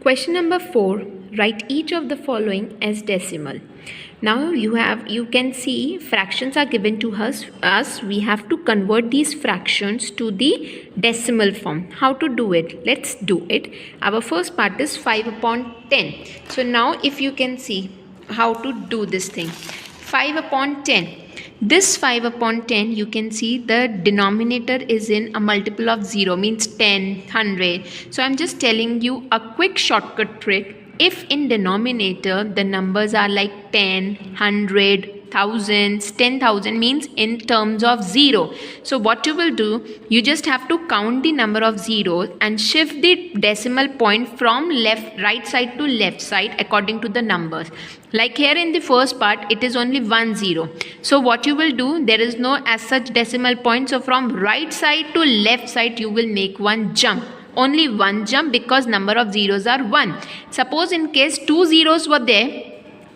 Question number 4. Write each of the following as decimal. Now you can see fractions are given to us. We have to convert these fractions to the decimal form. How to do it? Let's do it. Our first part is 5 upon 10. So now if you can see how to do this thing. 5 upon 10. This 5 upon 10, you can see the denominator is in a multiple of 0, means 10, 100. So I'm just telling you a quick shortcut trick. If in denominator the numbers are like 10, 100, thousands, 10,000, means in terms of 0. So what you will do, you just have to count the number of zeros and shift the decimal point from right side to left side according to the numbers. Like here in the first part, it is only 1 0. So what you will do, there is no as such decimal point. So from right side to left side, you will make one jump. Only one jump, because number of zeros are 1. Suppose in case 2 zeros were there,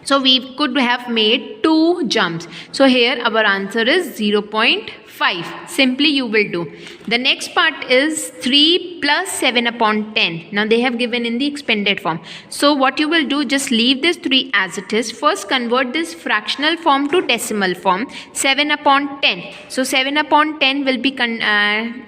so we could have made 2 jumps. So here our answer is 0.5. Simply you will do. The next part is 3 plus 7 upon 10. Now they have given in the expanded form. So what you will do, just leave this 3 as it is. First convert this fractional form to decimal form. 7 upon 10. So 7 upon 10 will be converted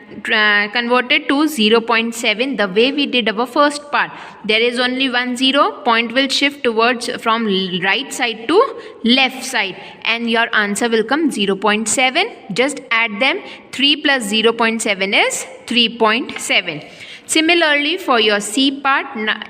to 0.7, the way we did our first part. There is only 1 0, point will shift towards from right side to left side, and your answer will come 0.7. Just add them. 3 plus 0.7 is 3.7. Similarly, for your C part,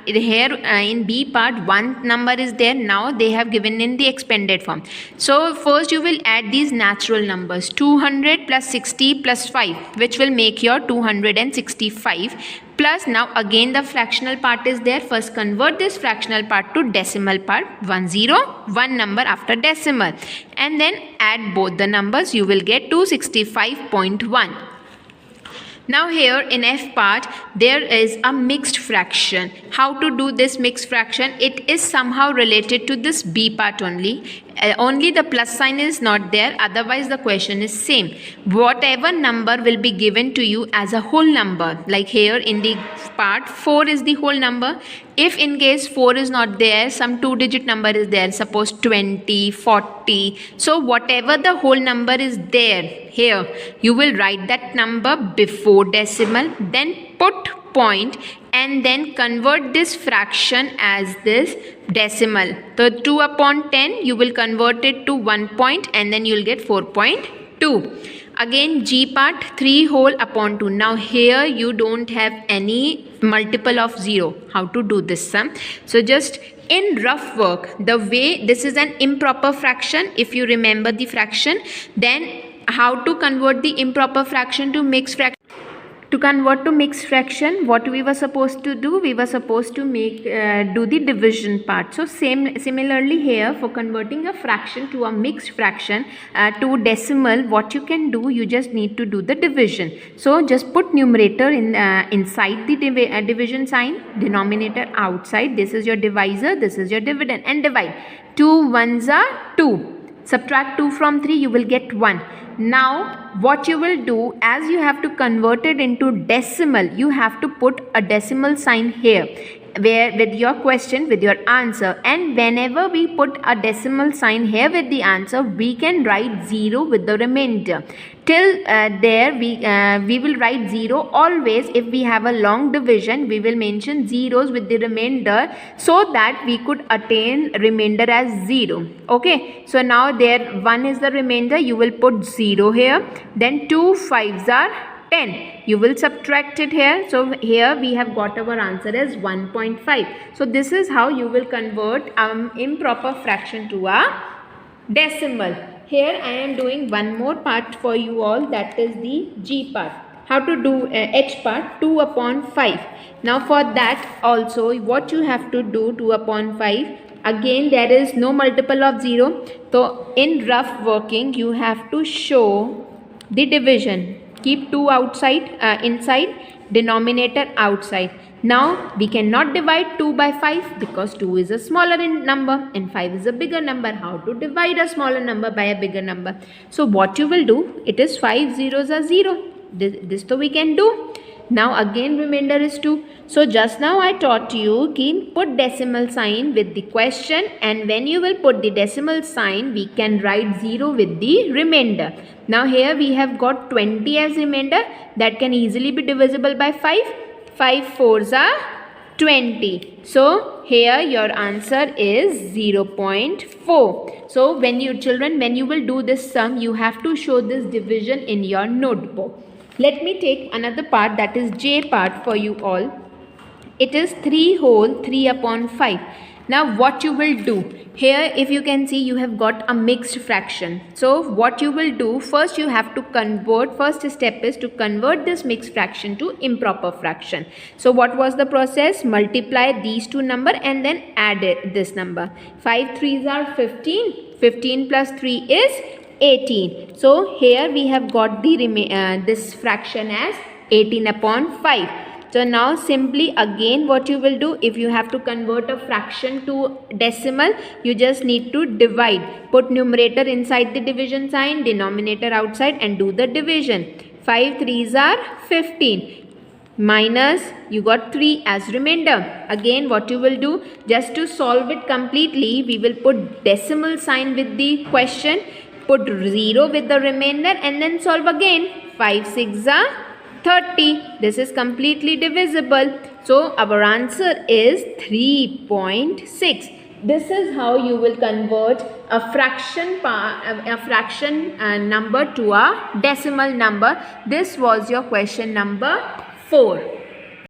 here in B part, one number is there. Now they have given in the expanded form. So first you will add these natural numbers, 200 plus 60 plus 5, which will make your 265. Plus now again the fractional part is there. First convert this fractional part to decimal part. 1 0, one number after decimal, and then add both the numbers. You will get 265.1. Now here in F part, there is a mixed fraction. How to do this mixed fraction? It is somehow related to this B part only. Only the plus sign is not there, otherwise the question is same. Whatever number will be given to you as a whole number, like here in the part 4 is the whole number. If in case 4 is not there, some 2-digit number is there, suppose 20, 40. So whatever the whole number is there, here you will write that number before decimal, then put point, and then convert this fraction as this decimal. So 2 upon 10, you will convert it to 1 point, and then you will get 4.2. Again G part, 3 whole upon 2. Now here you don't have any multiple of 0. How to do this sum? So just in rough work, the way this is an improper fraction, if you remember the fraction, then how to convert the improper fraction to mixed fraction? To convert to mixed fraction, what we were supposed to do, we were supposed to do the division part. So similarly here, for converting a fraction to a mixed fraction to decimal, what you can do, you just need to do the division. So just put numerator in inside the division sign, denominator outside. This is your divisor, this is your dividend, and divide. 2 ones are 2. Subtract 2 from 3, you will get 1. Now what you will do, as you have to convert it into decimal, you have to put a decimal sign here, where with your question, with your answer, and whenever we put a decimal sign here with the answer, we can write 0 with the remainder. Till there we will write 0 always. If we have a long division, we will mention zeros with the remainder, so that we could attain remainder as 0. Okay, so now there 1 is the remainder, you will put 0 here, then 2 5s are 10. You will subtract it here. So here we have got our answer as 1.5. So this is how you will convert improper fraction to a decimal. Here I am doing one more part for you all, that is the G part. How to do H part, 2 upon 5. Now for that also, what you have to do, 2 upon 5. Again there is no multiple of 0. So in rough working, you have to show the division. Keep 2 outside, inside, denominator outside. Now we cannot divide 2 by 5 because 2 is a smaller number and 5 is a bigger number. How to divide a smaller number by a bigger number? So what you will do, it is 5 zeros are 0. This so we can do. Now again remainder is 2. So just now I taught you ki put decimal sign with the question, and when you will put the decimal sign, we can write 0 with the remainder. Now here we have got 20 as remainder, that can easily be divisible by 5. 5 4s are 20. So here your answer is 0.4. So when you will do this sum, you have to show this division in your notebook. Let me take another part, that is J part for you all. It is 3 whole 3 upon 5. Now what you will do, here if you can see, you have got a mixed fraction. So what you will do, first you have to convert, first step is to convert this mixed fraction to improper fraction. So what was the process? Multiply these two number and then add this number. 5 3s are 15. 15 plus 3 is 18. So here we have got the this fraction as 18 upon 5. So now simply again what you will do, if you have to convert a fraction to decimal, you just need to divide. Put numerator inside the division sign, denominator outside, and do the division. 5 3s are 15. Minus, you got 3 as remainder. Again what you will do, just to solve it completely, we will put decimal sign with the question, put 0 with the remainder, and then solve again. 5 6 are 30. This is completely divisible. So our answer is 3.6. This is how you will convert a fraction number to a decimal number. This was your question number 4.